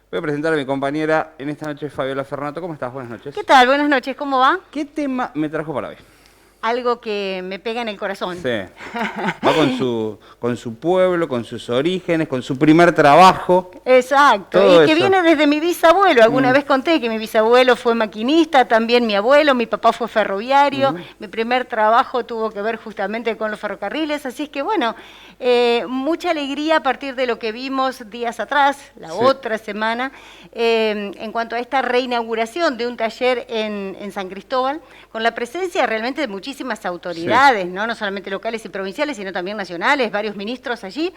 Voy a presentar a mi compañera en esta noche, Fabiola Fernato. ¿Cómo estás? Buenas noches. ¿Qué tal? Buenas noches, ¿cómo va? ¿Qué tema me trajo para hoy? Algo que me pega en el corazón. Sí. Va con su pueblo, con sus orígenes, con su primer trabajo. Exacto, Todo y que eso. viene desde mi bisabuelo. Alguna vez conté que mi bisabuelo fue maquinista, también mi abuelo, mi papá fue ferroviario. Mi primer trabajo tuvo que ver justamente con los ferrocarriles, así es que bueno, mucha alegría a partir de lo que vimos días atrás, la otra semana, en cuanto a esta reinauguración de un taller en San Cristóbal, con la presencia realmente de muchísimas autoridades, ¿no? No solamente locales y provinciales, sino también nacionales, varios ministros allí.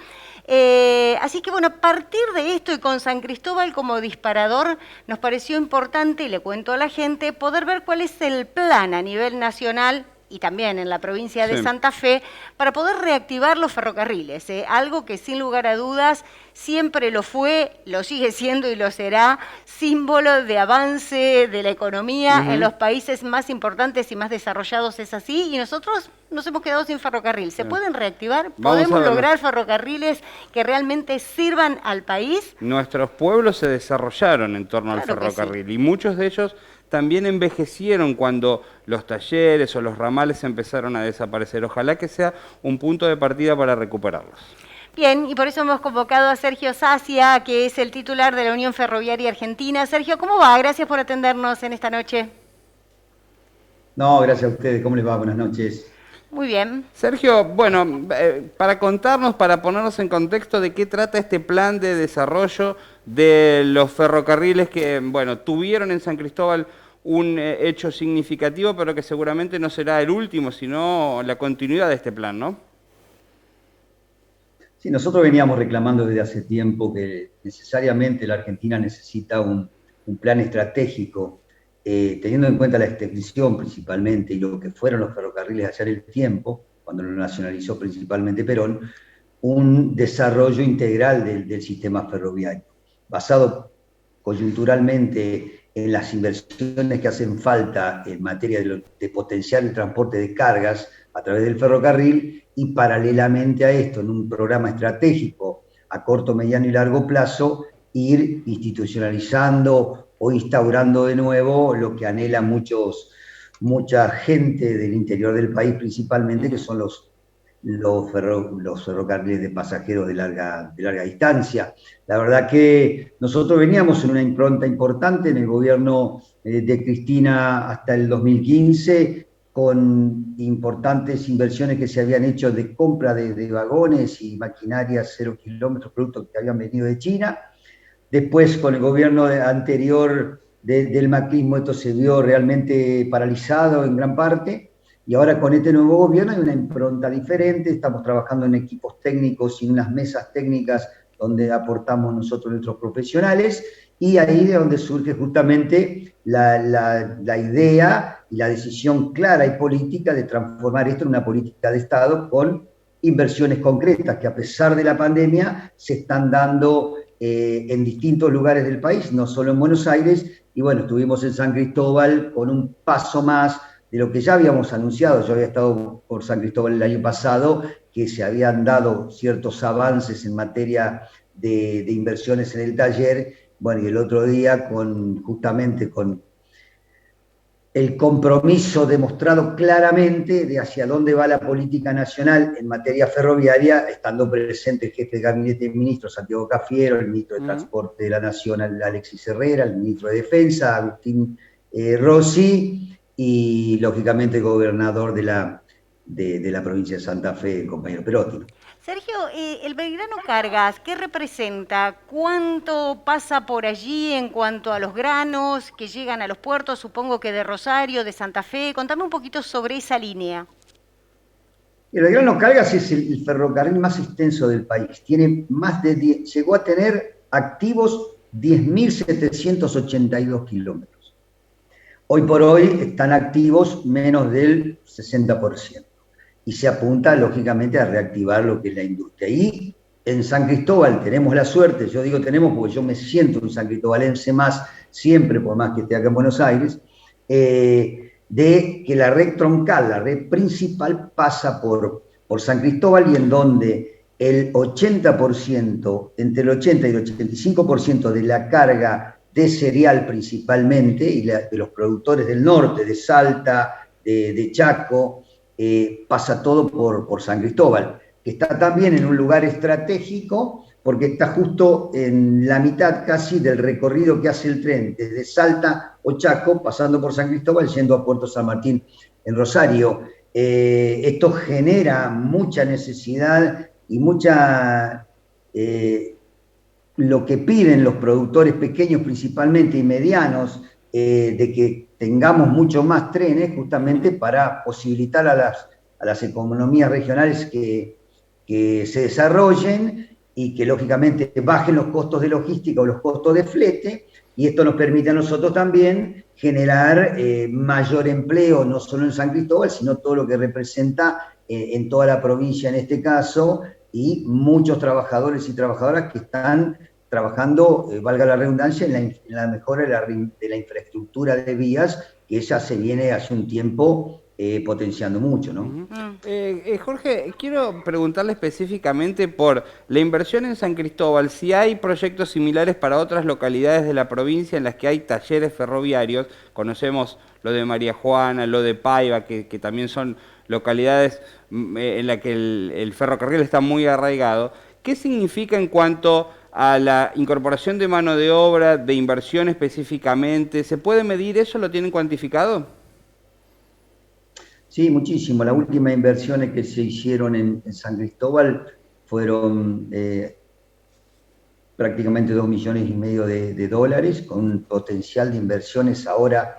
Así que bueno, a partir de esto y con San Cristóbal como disparador, nos pareció importante, y le cuento a la gente, poder ver cuál es el plan a nivel nacional y también en la provincia de Santa Fe, para poder reactivar los ferrocarriles, algo que sin lugar a dudas siempre lo fue, lo sigue siendo y lo será, símbolo de avance de la economía en los países más importantes y más desarrollados, es así, y nosotros nos hemos quedado sin ferrocarril. ¿Se pueden reactivar? ¿Podemos lograr ferrocarriles que realmente sirvan al país? Nuestros pueblos se desarrollaron en torno al ferrocarril, y muchos de ellos también envejecieron cuando los talleres o los ramales empezaron a desaparecer. Ojalá que sea un punto de partida para recuperarlos. Bien, y por eso hemos convocado a Sergio Sacia, que es el titular de la Unión Ferroviaria Argentina. Sergio, ¿cómo va? Gracias por atendernos en esta noche. No, gracias a ustedes. ¿Cómo les va? Buenas noches. Muy bien. Sergio, bueno, para contarnos, para ponernos en contexto de qué trata este plan de desarrollo de los ferrocarriles que, bueno, tuvieron en San Cristóbal un hecho significativo, pero que seguramente no será el último, sino la continuidad de este plan, ¿no? Sí, nosotros veníamos reclamando desde hace tiempo que necesariamente la Argentina necesita un plan estratégico, teniendo en cuenta la extensión principalmente y lo que fueron los ferrocarriles allá en el tiempo, cuando lo nacionalizó principalmente Perón, un desarrollo integral del sistema ferroviario, basado coyunturalmente en las inversiones que hacen falta en materia de potenciar el transporte de cargas a través del ferrocarril, y paralelamente a esto, en un programa estratégico a corto, mediano y largo plazo, ir institucionalizando o instaurando de nuevo lo que anhela mucha gente del interior del país principalmente, que son los ferrocarriles de pasajeros de larga distancia. La verdad que nosotros veníamos en una impronta importante en el gobierno de Cristina hasta el 2015, con importantes inversiones que se habían hecho de compra de vagones y maquinarias 0 kilómetros, productos que habían venido de China. Después, con el gobierno anterior del macrismo, esto se vio realmente paralizado en gran parte, y ahora con este nuevo gobierno hay una impronta diferente. Estamos trabajando en equipos técnicos y unas mesas técnicas donde aportamos nosotros nuestros profesionales, y ahí de donde surge justamente la idea y la decisión clara y política de transformar esto en una política de Estado con inversiones concretas que, a pesar de la pandemia, se están dando en distintos lugares del país, no solo en Buenos Aires. Y bueno, estuvimos en San Cristóbal con un paso más de lo que ya habíamos anunciado. Yo había estado por San Cristóbal el año pasado, que se habían dado ciertos avances en materia de inversiones en el taller. Bueno, y el otro día justamente con el compromiso demostrado claramente de hacia dónde va la política nacional en materia ferroviaria, estando presente el jefe de gabinete del ministro Santiago Cafiero, el ministro de Transporte de la Nación Alexis Herrera, el ministro de Defensa Agustín Rossi, y lógicamente el gobernador de la provincia de Santa Fe, el compañero Perotti. Sergio, el Belgrano Cargas, ¿qué representa? ¿Cuánto pasa por allí en cuanto a los granos que llegan a los puertos? Supongo que de Rosario, de Santa Fe. Contame un poquito sobre esa línea. El Belgrano Cargas es el ferrocarril más extenso del país. Tiene llegó a tener activos 10.782 kilómetros. Hoy por hoy están activos menos del 60%. Y se apunta, lógicamente, a reactivar lo que es la industria. Y en San Cristóbal tenemos la suerte, yo digo tenemos porque yo me siento un san cristóbalense más siempre, por más que esté acá en Buenos Aires, de que la red troncal, la red principal, pasa por San Cristóbal y en donde el 80%, entre el 80 y el 85% de la carga de cereal principalmente, y de los productores del norte, de Salta, de Chaco, pasa todo por San Cristóbal, que está también en un lugar estratégico, porque está justo en la mitad casi del recorrido que hace el tren, desde Salta o Chaco, pasando por San Cristóbal, yendo a Puerto San Martín en Rosario. Esto genera mucha necesidad y mucha... lo que piden los productores pequeños principalmente y medianos, de que tengamos mucho más trenes justamente para posibilitar a las economías regionales que se desarrollen y que lógicamente bajen los costos de logística o los costos de flete, y esto nos permite a nosotros también generar mayor empleo, no solo en San Cristóbal, sino todo lo que representa en toda la provincia en este caso, y muchos trabajadores y trabajadoras que están trabajando, valga la redundancia, en la mejora de la infraestructura de vías, que ya se viene hace un tiempo potenciando mucho, ¿no? Jorge, quiero preguntarle específicamente por la inversión en San Cristóbal, si hay proyectos similares para otras localidades de la provincia en las que hay talleres ferroviarios. Conocemos lo de María Juana, lo de Paiva, que también son localidades en las que el ferrocarril está muy arraigado. ¿Qué significa en cuanto a la incorporación de mano de obra, de inversión específicamente? ¿Se puede medir eso? ¿Lo tienen cuantificado? Sí, muchísimo. Las últimas inversiones que se hicieron en San Cristóbal fueron prácticamente 2,5 millones de dólares, con un potencial de inversiones ahora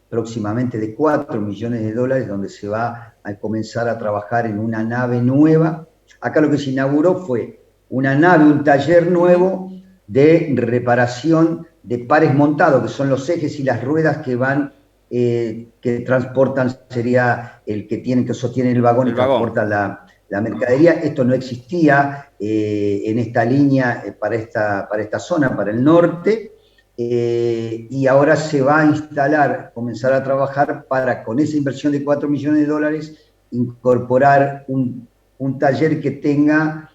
próximamente de 4 millones de dólares, donde se va a comenzar a trabajar en una nave nueva. Acá lo que se inauguró fue una nave, un taller nuevo de reparación de pares montados, que son los ejes y las ruedas que van, que transportan, sería el que sostiene el vagón y transporta la mercadería. Esto no existía en esta línea para esta zona, para el norte, y ahora se va a instalar, comenzar a trabajar para, con esa inversión de 4 millones de dólares, incorporar un taller que tenga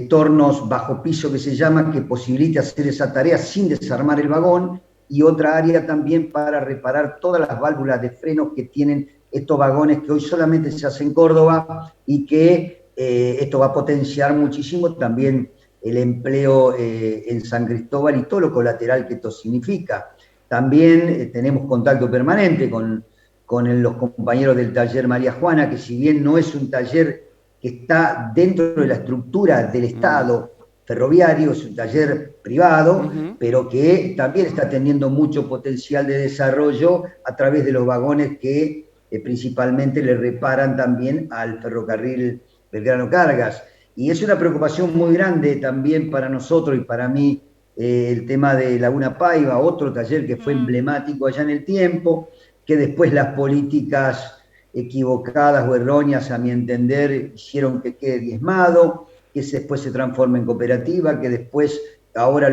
tornos bajo piso, que se llama, que posibilite hacer esa tarea sin desarmar el vagón, y otra área también para reparar todas las válvulas de frenos que tienen estos vagones, que hoy solamente se hacen en Córdoba, y que esto va a potenciar muchísimo también el empleo en San Cristóbal y todo lo colateral que esto significa. También tenemos contacto permanente con los compañeros del taller María Juana, que si bien no es un taller que está dentro de la estructura del Estado ferroviario, es un taller privado, pero que también está teniendo mucho potencial de desarrollo a través de los vagones que principalmente le reparan también al ferrocarril Belgrano Cargas. Y es una preocupación muy grande también para nosotros y para mí el tema de Laguna Paiva, otro taller que fue emblemático allá en el tiempo, que después las políticas equivocadas o erróneas, a mi entender, hicieron que quede diezmado, que después se transforme en cooperativa, que después, ahora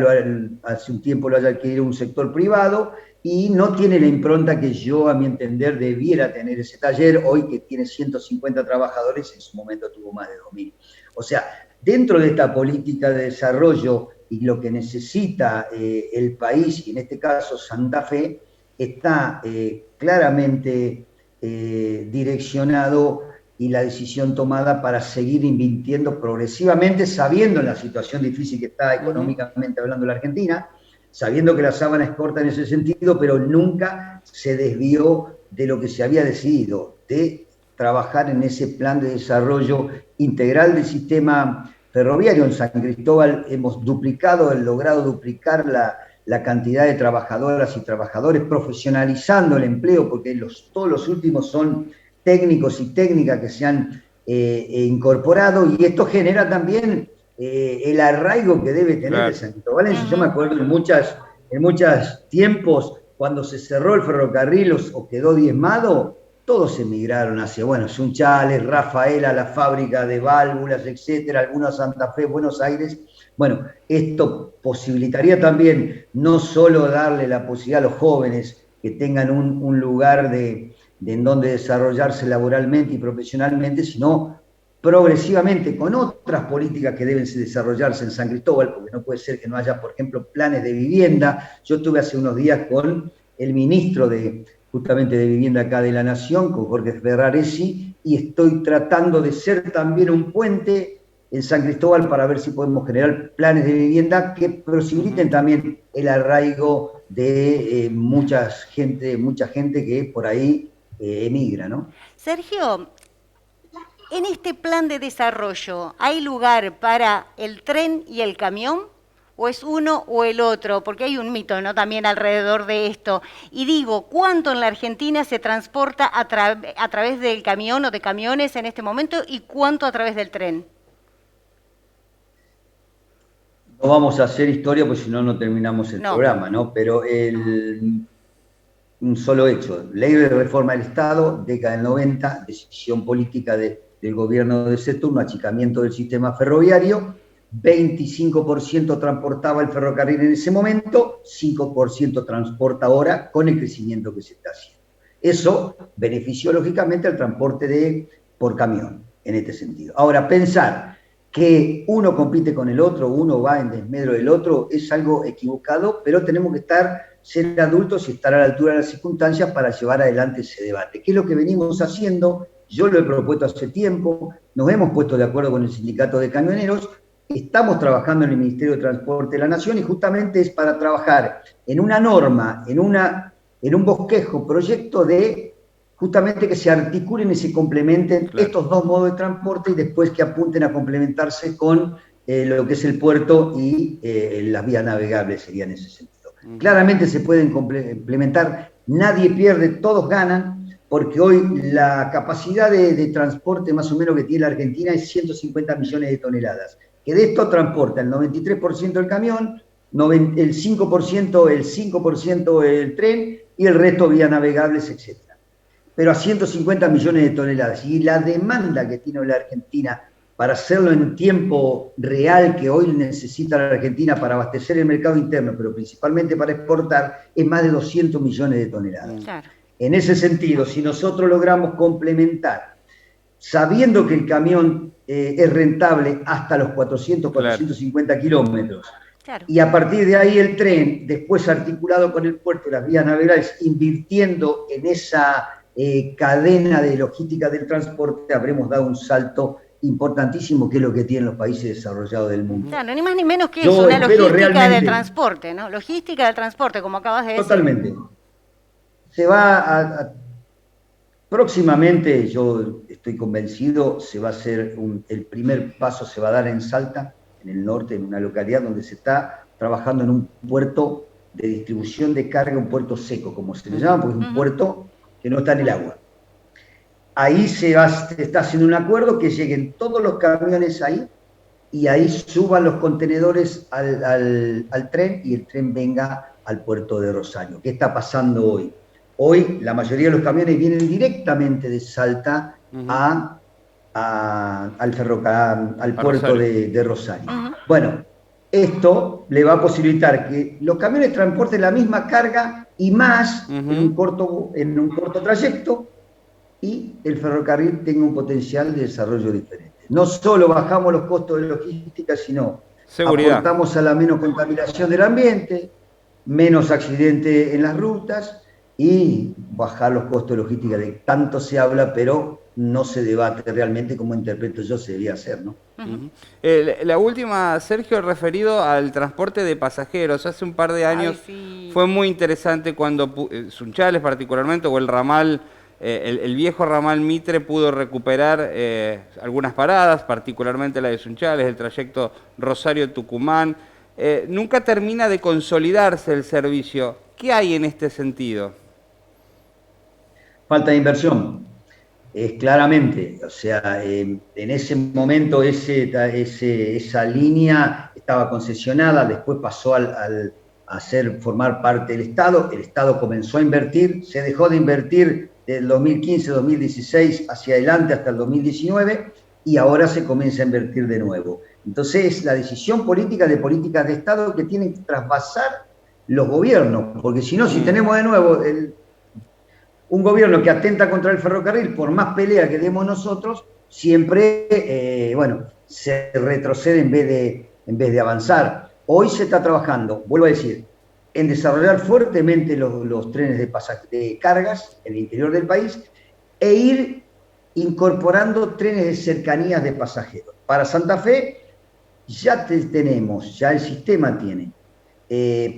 hace un tiempo lo haya adquirido un sector privado, y no tiene la impronta que yo, a mi entender, debiera tener ese taller, hoy que tiene 150 trabajadores, en su momento tuvo más de 2.000. O sea, dentro de esta política de desarrollo y lo que necesita el país, y en este caso Santa Fe, está claramente direccionado y la decisión tomada para seguir invirtiendo progresivamente, sabiendo en la situación difícil que está económicamente hablando la Argentina, sabiendo que la sábana es corta en ese sentido, pero nunca se desvió de lo que se había decidido, de trabajar en ese plan de desarrollo integral del sistema ferroviario. En San Cristóbal hemos logrado duplicar la cantidad de trabajadoras y trabajadores, profesionalizando el empleo, porque todos los últimos son técnicos y técnicas que se han incorporado, y esto genera también el arraigo que debe tener el San Cristóbal. Yo me acuerdo en muchos tiempos, cuando se cerró el ferrocarril o quedó diezmado, todos emigraron hacia, Sunchales, Rafaela, la fábrica de válvulas, etcétera, algunos a Santa Fe, Buenos Aires. Bueno, esto posibilitaría también no solo darle la posibilidad a los jóvenes que tengan un lugar en donde desarrollarse laboralmente y profesionalmente, sino progresivamente con otras políticas que deben desarrollarse en San Cristóbal, porque no puede ser que no haya, por ejemplo, planes de vivienda. Yo estuve hace unos días con el ministro justamente de Vivienda acá de la Nación, con Jorge Ferraresi, y estoy tratando de ser también un puente en San Cristóbal para ver si podemos generar planes de vivienda que posibiliten también el arraigo de mucha gente que por ahí emigra, ¿no? Sergio, en este plan de desarrollo, ¿hay lugar para el tren y el camión? ¿O es uno o el otro? Porque hay un mito, ¿no?, también alrededor de esto. Y digo, ¿cuánto en la Argentina se transporta a través del camión o de camiones en este momento y cuánto a través del tren? No vamos a hacer historia, porque si no, no terminamos el programa, ¿no? Pero un solo hecho: ley de reforma del Estado, década del 90, decisión política del gobierno de ese turno, achicamiento del sistema ferroviario, 25% transportaba el ferrocarril en ese momento, 5% transporta ahora con el crecimiento que se está haciendo. Eso benefició lógicamente al transporte por camión, en este sentido. Ahora, pensar que uno compite con el otro, uno va en desmedro del otro, es algo equivocado, pero tenemos que ser adultos y estar a la altura de las circunstancias para llevar adelante ese debate. ¿Qué es lo que venimos haciendo? Yo lo he propuesto hace tiempo, nos hemos puesto de acuerdo con el sindicato de camioneros, estamos trabajando en el Ministerio de Transporte de la Nación y justamente es para trabajar en una norma, en un bosquejo, proyecto de justamente que se articulen y se complementen estos dos modos de transporte y después que apunten a complementarse con lo que es el puerto y las vías navegables, sería en ese sentido. Claramente se pueden complementar, nadie pierde, todos ganan, porque hoy la capacidad de transporte más o menos que tiene la Argentina es 150 millones de toneladas, que de esto transporta el 93% el camión, el 5% el tren y el resto vías navegables, etc. Pero a 150 millones de toneladas. Y la demanda que tiene la Argentina para hacerlo en tiempo real que hoy necesita la Argentina para abastecer el mercado interno, pero principalmente para exportar, es más de 200 millones de toneladas. Claro. En ese sentido, si nosotros logramos complementar, sabiendo que el camión es rentable hasta los 400, 450 kilómetros, claro, y a partir de ahí el tren, después articulado con el puerto y las vías navegables, invirtiendo en esa cadena de logística del transporte, habremos dado un salto importantísimo, que es lo que tienen los países desarrollados del mundo. Claro, ni más ni menos que eso, una logística del transporte, ¿no? Logística del transporte, como acabas de decir. Totalmente. Se va próximamente, yo estoy convencido, se va a hacer el primer paso se va a dar en Salta, en el norte, en una localidad donde se está trabajando en un puerto de distribución de carga, un puerto seco, como se le llama, porque es un puerto que no está en el agua. Ahí se está haciendo un acuerdo que lleguen todos los camiones ahí y ahí suban los contenedores al tren y el tren venga al puerto de Rosario. ¿Qué está pasando hoy? Hoy la mayoría de los camiones vienen directamente de Salta al puerto de Rosario. Bueno, esto le va a posibilitar que los camiones transporten la misma carga y más en un corto trayecto, y el ferrocarril tenga un potencial de desarrollo diferente. No solo bajamos los costos de logística, sino aportamos a la menos contaminación del ambiente, menos accidentes en las rutas y bajar los costos de logística, de tanto se habla, pero no se debate realmente, como interpreto yo se debía hacer, ¿no? La última, Sergio, referido al transporte de pasajeros. Hace un par de años fue muy interesante cuando Sunchales particularmente, o el ramal, el viejo ramal Mitre, pudo recuperar algunas paradas, particularmente la de Sunchales, el trayecto Rosario-Tucumán. Nunca termina de consolidarse el servicio. ¿Qué hay en este sentido? Falta de inversión. Claramente, o sea, en ese momento esa línea estaba concesionada, después pasó a formar parte del Estado, el Estado comenzó a invertir, se dejó de invertir del 2015-2016 hacia adelante hasta el 2019 y ahora se comienza a invertir de nuevo. Entonces, la decisión política de políticas de Estado que tienen que trasvasar los gobiernos, porque si no, si tenemos de nuevo un gobierno que atenta contra el ferrocarril, por más pelea que demos nosotros, siempre, bueno, se retrocede en vez de avanzar. Hoy se está trabajando, vuelvo a decir, en desarrollar fuertemente los trenes de cargas en el interior del país e ir incorporando trenes de cercanías de pasajeros. Para Santa Fe ya tenemos, ya el sistema tiene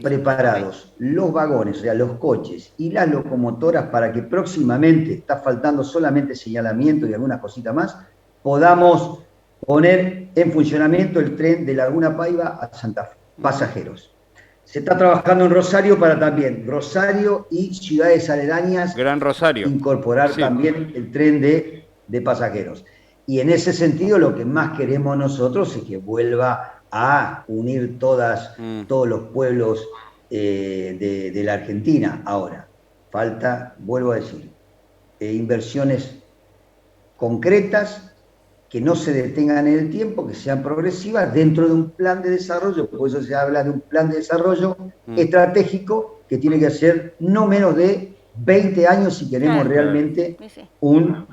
preparados los vagones, o sea, los coches y las locomotoras para que próximamente, está faltando solamente señalamiento y alguna cosita más, podamos poner en funcionamiento el tren de Laguna Paiva a Santa Fe, pasajeros. Se está trabajando en Rosario para también Rosario y ciudades aledañas Gran Rosario. Incorporar también el tren de pasajeros. Y en ese sentido lo que más queremos nosotros es que vuelva a unir todos los pueblos de la Argentina. Ahora, falta, vuelvo a decir, inversiones concretas que no se detengan en el tiempo, que sean progresivas dentro de un plan de desarrollo, por eso se habla de un plan de desarrollo estratégico que tiene que ser no menos de 20 años si queremos realmente un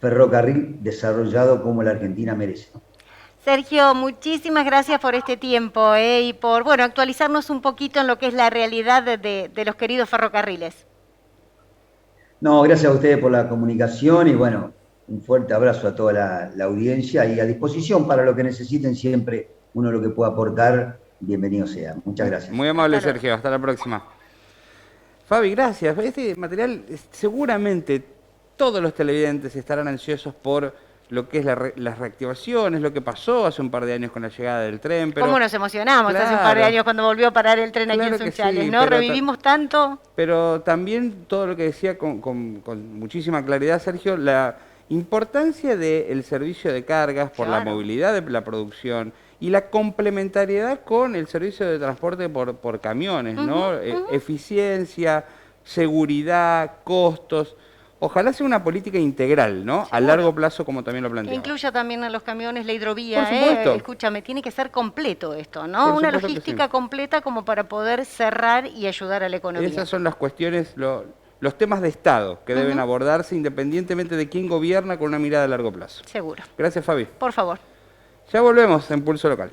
ferrocarril desarrollado como la Argentina merece. Sergio, muchísimas gracias por este tiempo y por actualizarnos un poquito en lo que es la realidad de los queridos ferrocarriles. No, gracias a ustedes por la comunicación y bueno, un fuerte abrazo a toda la audiencia y a disposición para lo que necesiten siempre, uno lo que pueda aportar, bienvenido sea. Muchas gracias. Muy amable, Sergio. Hasta la próxima. Fabi, gracias. Este material, seguramente todos los televidentes estarán ansiosos por lo que es las reactivaciones, lo que pasó hace un par de años con la llegada del tren. Pero, ¿cómo nos emocionamos hace un par de años cuando volvió a parar el tren aquí en Sunchales, sí, ¿no? Revivimos tanto. Pero también todo lo que decía con muchísima claridad, Sergio, la importancia del servicio de cargas por la movilidad de la producción y la complementariedad con el servicio de transporte por camiones, ¿no? Eficiencia, seguridad, costos. Ojalá sea una política integral, ¿no? A largo plazo, como también lo planteamos. Que incluya también a los camiones la hidrovía, Escúchame, tiene que ser completo esto, ¿no? Una logística completa como para poder cerrar y ayudar a la economía. Esas son las cuestiones, los temas de Estado que deben abordarse independientemente de quién gobierna con una mirada a largo plazo. Seguro. Gracias, Fabi. Por favor. Ya volvemos en Pulso Local.